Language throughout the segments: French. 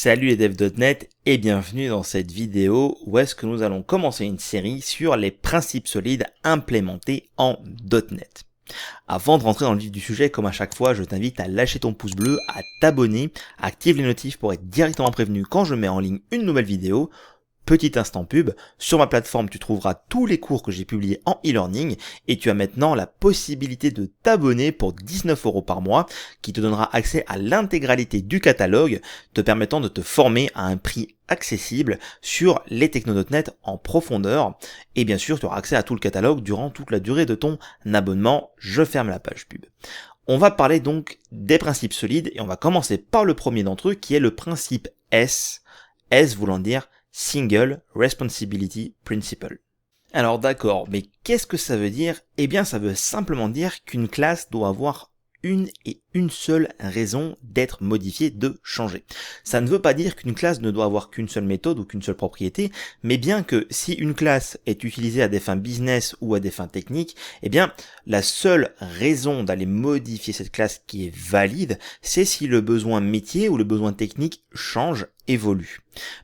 Salut les devs.net et bienvenue dans cette vidéo où est-ce que nous allons commencer une série sur les principes solides implémentés en .NET. Avant de rentrer dans le vif du sujet, comme à chaque fois, je t'invite à lâcher ton pouce bleu, à t'abonner, à activer les notifs pour être directement prévenu quand je mets en ligne une nouvelle vidéo. Petit instant pub, sur ma plateforme tu trouveras tous les cours que j'ai publiés en e-learning et tu as maintenant la possibilité de t'abonner pour 19 € par mois qui te donnera accès à l'intégralité du catalogue te permettant de te former à un prix accessible sur les techno.net en profondeur et bien sûr tu auras accès à tout le catalogue durant toute la durée de ton abonnement. Je ferme la page pub. On va parler donc des principes solides et on va commencer par le premier d'entre eux qui est le principe S voulant dire Single Responsibility Principle. Alors d'accord, mais qu'est-ce que ça veut dire? Eh bien ça veut simplement dire qu'une classe doit avoir une seule raison d'être modifiée, de changer. Ça ne veut pas dire qu'une classe ne doit avoir qu'une seule méthode ou qu'une seule propriété, mais bien que si une classe est utilisée à des fins business ou à des fins techniques, eh bien la seule raison d'aller modifier cette classe qui est valide, c'est si le besoin métier ou le besoin technique change, évolue.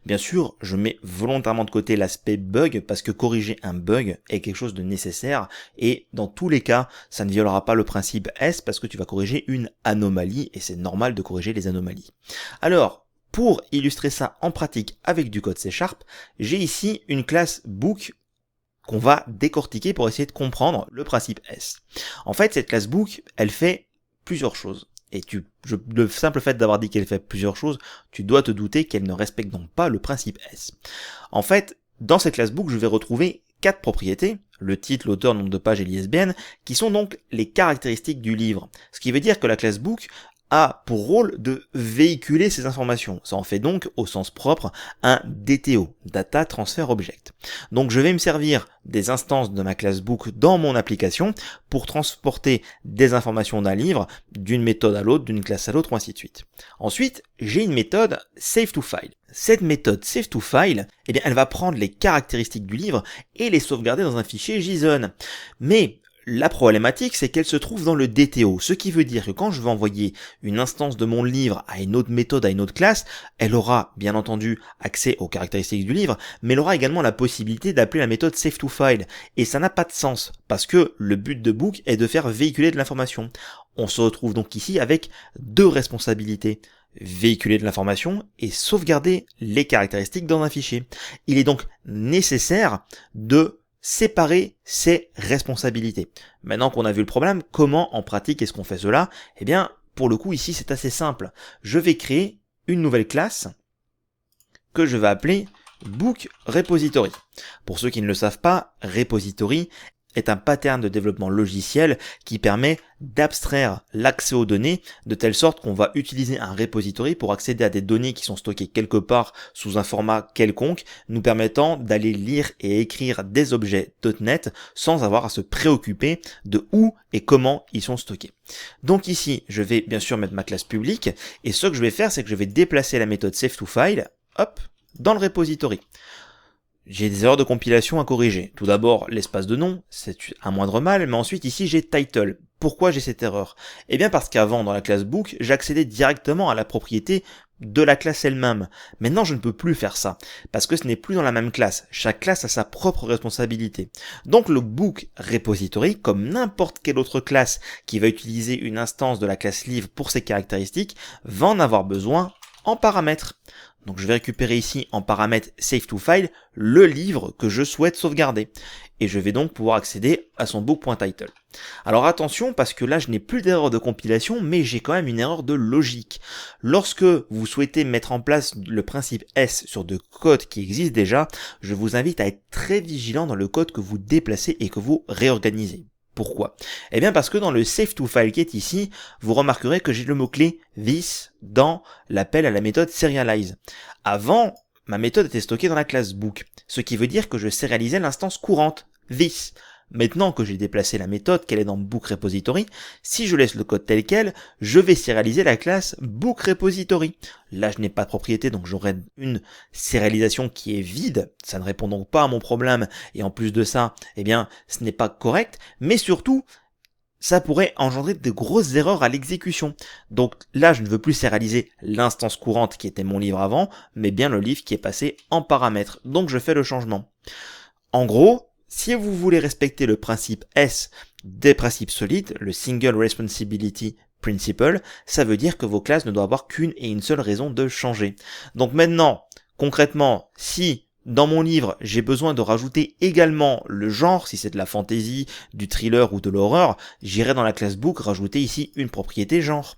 Bien sûr, je mets volontairement de côté l'aspect bug parce que corriger un bug est quelque chose de nécessaire et dans tous les cas, ça ne violera pas le principe S parce que tu vas corriger une anomalie et c'est normal de corriger les anomalies. Alors, pour illustrer ça en pratique avec du code C#, j'ai ici une classe book qu'on va décortiquer pour essayer de comprendre le principe S. En fait, cette classe book, elle fait plusieurs choses. Et le simple fait d'avoir dit qu'elle fait plusieurs choses, tu dois te douter qu'elle ne respecte donc pas le principe S. En fait, dans cette classe book, je vais retrouver 4 propriétés, le titre, l'auteur, nombre de pages et l'ISBN, qui sont donc les caractéristiques du livre. Ce qui veut dire que la classe book a pour rôle de véhiculer ces informations. Ça en fait donc, au sens propre, un DTO, Data Transfer Object. Donc je vais me servir des instances de ma classe book dans mon application pour transporter des informations d'un livre, d'une méthode à l'autre, d'une classe à l'autre, ou ainsi de suite. Ensuite, j'ai une méthode SaveToFile. Cette méthode SaveToFile, eh bien, elle va prendre les caractéristiques du livre et les sauvegarder dans un fichier JSON. Mais la problématique, c'est qu'elle se trouve dans le DTO, ce qui veut dire que quand je vais envoyer une instance de mon livre à une autre méthode, à une autre classe, elle aura bien entendu accès aux caractéristiques du livre, mais elle aura également la possibilité d'appeler la méthode SaveToFile. Et ça n'a pas de sens, parce que le but de Book est de faire véhiculer de l'information. On se retrouve donc ici avec deux responsabilités. Véhiculer de l'information et sauvegarder les caractéristiques dans un fichier. Il est donc nécessaire de séparer ces responsabilités. Maintenant qu'on a vu le problème, comment en pratique est-ce qu'on fait cela? Eh bien, pour le coup ici c'est assez simple. Je vais créer une nouvelle classe que je vais appeler Book Repository. Pour ceux qui ne le savent pas, Repository est un pattern de développement logiciel qui permet d'abstraire l'accès aux données de telle sorte qu'on va utiliser un repository pour accéder à des données qui sont stockées quelque part sous un format quelconque, nous permettant d'aller lire et écrire des objets .NET sans avoir à se préoccuper de où et comment ils sont stockés. Donc ici, je vais bien sûr mettre ma classe publique et ce que je vais faire, c'est que je vais déplacer la méthode SaveToFile, hop, dans le repository. J'ai des erreurs de compilation à corriger. Tout d'abord, l'espace de nom, c'est un moindre mal, mais ensuite ici j'ai title. Pourquoi j'ai cette erreur? Eh bien parce qu'avant, dans la classe book, j'accédais directement à la propriété de la classe elle-même. Maintenant, je ne peux plus faire ça, parce que ce n'est plus dans la même classe. Chaque classe a sa propre responsabilité. Donc le book repository, comme n'importe quelle autre classe qui va utiliser une instance de la classe livre pour ses caractéristiques, va en avoir besoin en paramètres. Donc je vais récupérer ici en paramètre SaveToFile le livre que je souhaite sauvegarder. Et je vais donc pouvoir accéder à son book.title. Alors attention parce que là je n'ai plus d'erreur de compilation mais j'ai quand même une erreur de logique. Lorsque vous souhaitez mettre en place le principe S sur de code qui existe déjà, je vous invite à être très vigilant dans le code que vous déplacez et que vous réorganisez. Pourquoi? Eh bien parce que dans le SaveToFile qui est ici, vous remarquerez que j'ai le mot-clé this dans l'appel à la méthode serialize. Avant, ma méthode était stockée dans la classe book, ce qui veut dire que je sérialisais l'instance courante, this. Maintenant que j'ai déplacé la méthode qu'elle est dans book repository, si je laisse le code tel quel, je vais sérialiser la classe book repository. Là, je n'ai pas de propriété, donc j'aurai une sérialisation qui est vide. Ça ne répond donc pas à mon problème. Et en plus de ça, eh bien, ce n'est pas correct. Mais surtout, ça pourrait engendrer de grosses erreurs à l'exécution. Donc là, je ne veux plus sérialiser l'instance courante qui était mon livre avant, mais bien le livre qui est passé en paramètres. Donc je fais le changement. En gros, si vous voulez respecter le principe S des principes solides, le Single Responsibility Principle, ça veut dire que vos classes ne doivent avoir qu'une et une seule raison de changer. Donc maintenant, concrètement, si dans mon livre, j'ai besoin de rajouter également le genre, si c'est de la fantasy, du thriller ou de l'horreur, j'irai dans la classe book rajouter ici une propriété genre.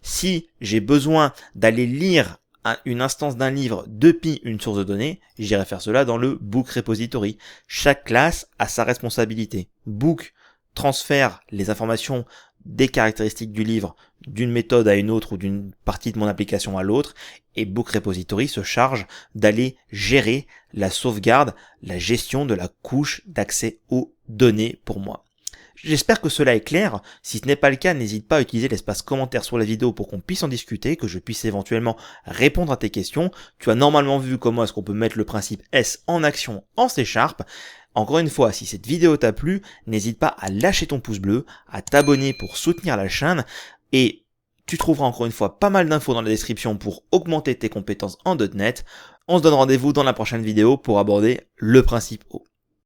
Si j'ai besoin d'aller lire une instance d'un livre depuis une source de données, j'irai faire cela dans le book repository. Chaque classe a sa responsabilité. Book transfère les informations des caractéristiques du livre d'une méthode à une autre ou d'une partie de mon application à l'autre, et Book Repository se charge d'aller gérer la sauvegarde, la gestion de la couche d'accès aux données pour moi. J'espère que cela est clair. Si ce n'est pas le cas, n'hésite pas à utiliser l'espace commentaire sur la vidéo pour qu'on puisse en discuter, que je puisse éventuellement répondre à tes questions. Tu as normalement vu comment est-ce qu'on peut mettre le principe S en action en C#. Encore une fois, si cette vidéo t'a plu, n'hésite pas à lâcher ton pouce bleu, à t'abonner pour soutenir la chaîne, et tu trouveras encore une fois pas mal d'infos dans la description pour augmenter tes compétences en .NET. On se donne rendez-vous dans la prochaine vidéo pour aborder le principe O.